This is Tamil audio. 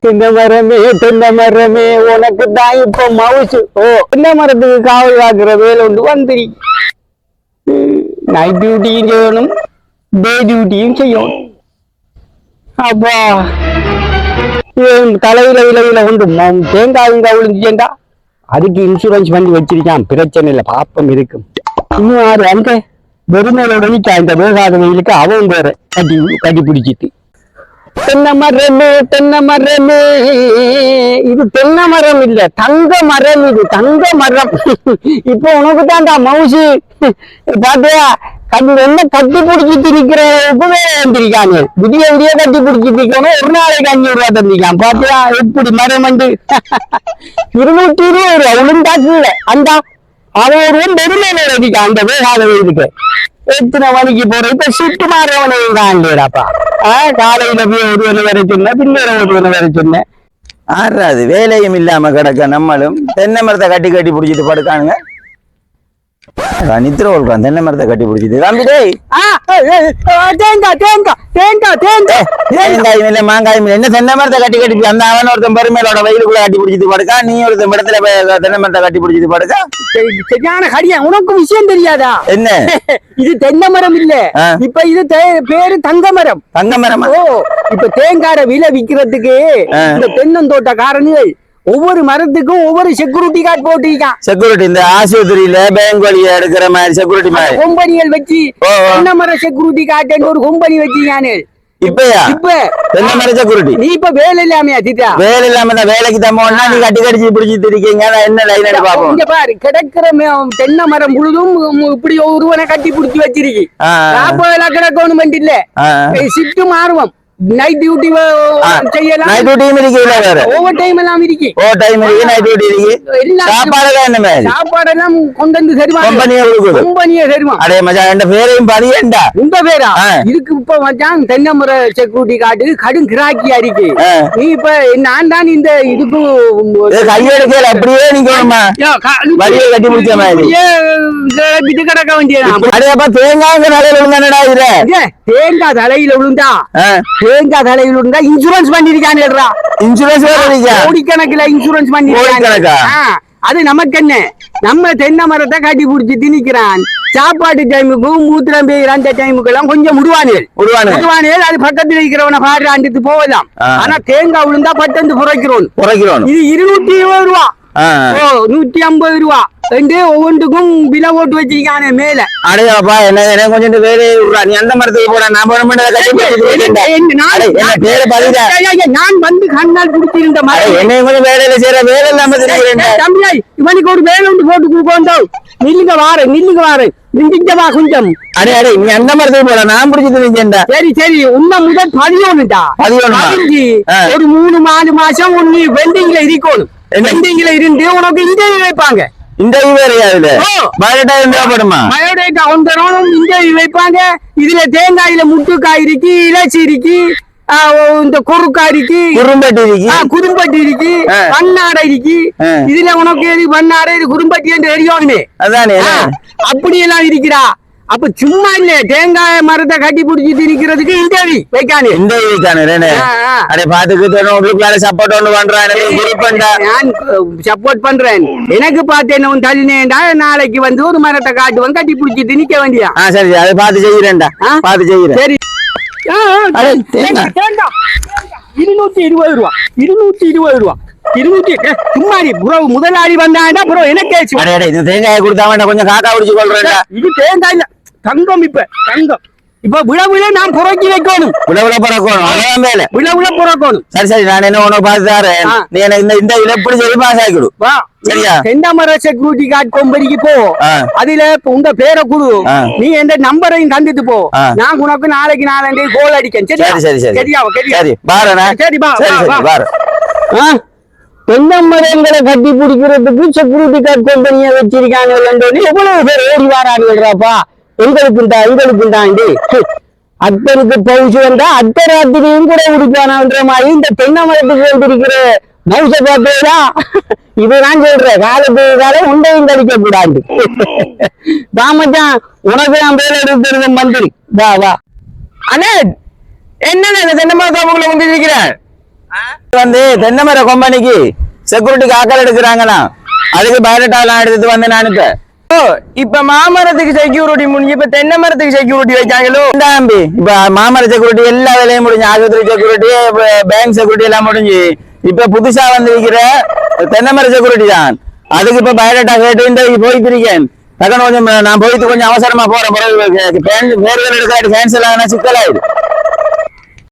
தென்னை மரமே உனக்கு தான் இப்ப மவுசு. தென்னை மரத்துக்கு காவல் காக்குற வேலை ஒன்று வந்துரு. நைட் டியூட்டியும் செய்யணும், டே டியூட்டியும் செய்யணும். அப்பா தலையில விளைவில உண்டு தேங்காய் விழுந்துச்சேண்டா. அதுக்கு இன்சூரன்ஸ் பண்ணி வச்சிருக்கான், பிரச்சனை இல்லை, பாப்பம் இருக்கும். இன்னும் யாரு அந்த வெறுமையோட நிக்கா இந்த வேகாத வெயிலுக்கு அவன் வேற கட்டி பிடிச்சிட்டு. தென்னை மரமே இது தென்னை மரம் இல்ல, தங்க மரம். இது தங்க மரம். இப்ப உனக்கு தான்டா மவுசு பாத்தியா, என்ன கட்டி பிடிச்சிட்டு இருக்கிற இப்பவே வந்திருக்காங்க. விடிய விடிய கட்டி பிடிச்சிட்டு இருக்கணும். ஒரு நாளைக்கு 500 ரூபாய் தந்திருக்கான். பாத்தியா எப்படி மரம் வந்து 220 ரூபா உளுந்தாக்கு அந்த அவன் ஒரு பெருமையில அடிக்கான் அந்த வேகாத வெயிலுக்கு. எத்தனை மணிக்கு போற இப்ப சுட்டு மாறவனாப்பா. காலையில போய் ஒரு வேலை வர சொன்னேன், பின்னேற ஒரு வேலை வர சொன்னேன். ஆறாது வேலையும் இல்லாம கிடக்க நம்மளும் தென்னை மரத்தை கட்டி பிடிச்சிட்டு படுக்கானுங்க. நித்திர ஓல்றான் தென்னை மரத்தை கட்டி பிடிச்சிட்டு. தேங்காயும் இல்லை மாங்காயும் இல்லை, என்ன தென்னை மரத்தை கட்டி அந்த அவன் ஒருத்தன் பெருமையோட வயலுக்குள்ள கட்டி பிடிச்சிட்டு படுக்கா, நீ ஒருத்தன் இடத்துல தென்னை மரத்தை கட்டி பிடிச்சிட்டு படுக்கா. சரியான கடியா, உனக்கு விஷயம் தெரியாதா? என்ன இது தென்னை மரம் இல்ல, இப்ப இது பேரு தங்க மரம். தங்க மரம். இப்ப தேங்காய் விலை விக்கிறதுக்கு இந்த தென்னந்தோட்டக்காரர்கள் ஒவ்வொரு மரத்துக்கும் ஒவ்வொரு செக்யூரிட்டி கார்டு போட்டிருக்கான். செக்யூரிட்டி இந்த ஆஸ்பத்திரியில பேங்க் வழியா எடுக்கிற மாதிரி செக்யூரிட்டி மாதிரி கம்பெனிகள் வச்சு தென்னை மர செக்யூரிட்டி கார்டு ஒரு கம்பெனி வச்சிருக்கானு. இப்ப தென்னை மர செக்யூரிட்டி நீ இப்ப வேலை இல்லாமையா திட்டா? வேலை இல்லாம வேலைக்கு தம்மோன்னா நீ கட்டி பிடிச்சிட்டு இருக்கீங்க. என்ன லைன் பாப்போம். இங்க பாரு, கிடக்கிற தென்னை மரம் முழுதும் இப்படி ஒருவனை கட்டி பிடிச்சி வச்சிருக்கு. 40 லட்சம் கிடக்கணும் இல்ல, ஷிஃப்ட் மாறுவோம். நைட் டியூட்டி செய்யலாம், நைட் டியூட்டியும் இருக்கு, வேற ஓவர் டைம் எல்லாம் இருக்கு. ஓவர் டைம் இருக்கு, நைட் டியூட்டி இருக்கு. சாப்பாடுலாம் என்ன மாதிரி சாப்பாடெல்லாம் கொண்டு வந்து தருவாங்க, கம்பெனியே தருவாங்க. அடே மச்சான் என்ற பேரையும் பதியேண்டா. உங்க பேரா இதுக்கு இப்ப மச்சான் தென்னை மர செக்யூரிட்டி கார்டு கடும் கிராக்கியா இருக்கு. நீ இப்ப நான் தான் இந்த இதுக்கு கையெடுக்கல அப்படியே நீங்க வழியை கட்டி முடிச்ச மாதிரி விட்டு கிடக்க வேண்டியதான். அடையப்பா தேங்காய் தலையில விழுந்தானடா. இதுல தேங்காய் தலையில விழுந்தா தேங்காய் தலையில் இருந்தா இன்சூரன்ஸ் பண்ணிருக்கானேடா. இன்சூரன்ஸ் கோடிக்கணக்கில் இன்சூரன்ஸ் பண்ணிருக்காங்க. அது நமக்கு என்ன, நம்ம தென்னை மரத்தை கட்டி பிடிச்சி நிக்கிறான். சாப்பாட்டு டைமுக்கும் மூத்திரம் பெய்கிற அந்த டைமுக்கு எல்லாம் கொஞ்சம் முடுவானேல் அது பக்கத்துல இருக்கிறவனை பாடுறாண்டு போகலாம். ஆனா தேங்காய் விழுந்தா பட்டந்து புரைக்கிறோம். இது 220 ரூபா, 150 ரூபா ஒவ்வொன்றுக்கும் விலை போட்டு வச்சிருக்கானே மேல. அடையாப்பா என்ன கொஞ்சம் வேலை நீ அந்த மரத்துக்கு போட நான் வந்து கண்ணால் பிடிச்சிருந்த மாதிரி என்ன கொஞ்சம் வேலையில செய்யற வேலை இல்லாம தம்பியா இவனுக்கு ஒரு வேலை ஒன்று போட்டு கொடுக்கோண்டோம். நில்லுங்க வாரு கொஞ்சம். அடே நீ அந்த மரத்துக்கு போட நான் பிடிச்சிட்டு. சரி உண்மை முதல் 11 ஒரு 3-4 மாசம் ஒண்ணு வெண்டிங்ல இருக்கணும். வெண்டிங்ல இருந்து உனக்கு இன்டர்வியூ வைப்பாங்க. இன்டர்வியூ வேறையாதுல பயோடேட்டா போடுமா? பயோடேட்டா வந்துடும், இன்டர்வியூ வைப்பாங்க. இதுல தேங்காயில முட்டுக்காய் இருக்கு, இலச்சி இருக்கு, இந்த கொறுக்காய் இருக்கு, குறும்பட்டி இருக்கு, பண்ணாடை இருக்கு. இதுல உனக்கு எது பண்ணாடை குறும்பட்டி என்று தெரியுமே, அதானே அப்படி எல்லாம் இருக்கிறா. அப்ப சும்மா இல்ல, தேங்காய் மரத்தை கட்டி பிடிச்சிட்டு இருக்கிறதுக்கு இன்டர்வியூ வைக்கானே. சப்போர்ட் பண்றேன். எனக்கு பார்த்தேன் உன் தள்ளினேன்டா, நாளைக்கு வந்து ஒரு மரத்தை காட்டுவான், கட்டி பிடிச்சிட்டு நிக்க வேண்டியா? சரி அதை பார்த்து செய்யறேன்டா, பார்த்து செய்யறேன். சரி 220 ரூபா 220 ரூபா சும்மாடி ப்ரோ. முதலாளி வந்தாண்டா ப்ரோ எனக்கு தேங்காய் கொடுத்தா கொஞ்சம் காக்கா குடிச்சு கொள்றேன். இது தேங்காய் இல்ல, தங்கம். இப்ப விழ நான் புறக்கி வைக்கணும். விழ புறக்கணும். சரி நான் என்ன உனக்கு பார்த்து தரேன். நீ எனக்கு இந்த எப்படி சொல்லி பாஸ் ஆகிடு. சரியா? தென்னை மர செக்யூரிட்டி கார்டு கொம்பரிக்கு போ. அதுல உங்க பேரை குடு, நீ எந்த நம்பரையும் தந்துட்டு போ. நான் உனக்கு நாளைக்கு நாளே கோல் அடிக்கேன். தென்னை மரங்களை கட்டி பிடிக்கிறதுக்கு செக்யூரிட்டி கார்டு கம்பெனியை வச்சிருக்காங்க. எவ்வளவு பேர் ஓடி வாராங்கப்பா. எங்களுக்குண்டாண்டி அத்தனுக்கு பவுச்சு வந்தா அத்தராத்திரியும் கூட உடிப்பானான்ற மாதிரி இந்த தென்னை மரத்துக்கு வந்திருக்கிற மவுச பார்த்தா இதுதான் சொல்றேன். காலத்துக்கு உண்டையும் கழிக்க கூடாது. பாமச்சான் உனக்கு நான் பேர் எடுத்து மந்திரி வா. அண்ணே என்ன தென்னை மரத்தை வந்து இருக்கிறேன். வந்து தென்னைமர கம்பெனிக்கு செக்யூரிட்டிக்கு ஆக்கள் எடுக்கிறாங்கண்ணா, அதுக்கு பயோடேட்டாலாம் எடுத்துட்டு வந்து நான் இப்ப மாமரத்துக்கு செக்யூரிட்டி முடிஞ்சு இப்ப தென்னை மரத்துக்கு செக்யூரிட்டி வைக்காங்களோ? தம்பி இப்ப மாமர செக்யூரிட்டி எல்லா வேலையும் முடிஞ்சு, ஆஸ்பத்திரி செக்யூரிட்டி, பேங்க் செக்யூரிட்டி எல்லாம் முடிஞ்சு, இப்ப புதுசா வந்திருக்கிற தென்னைமர செக்யூரிட்டி தான். அதுக்கு இப்ப பயோடேட்டா கேட்டு இந்த போயிட்டு இருக்கேன். டக்குனு கொஞ்சம் நான் போயிட்டு கொஞ்சம் அவசரமா போறேன். பேருதல் எடுக்காது கேன்சல் ஆகினா சிக்கலாயிடு.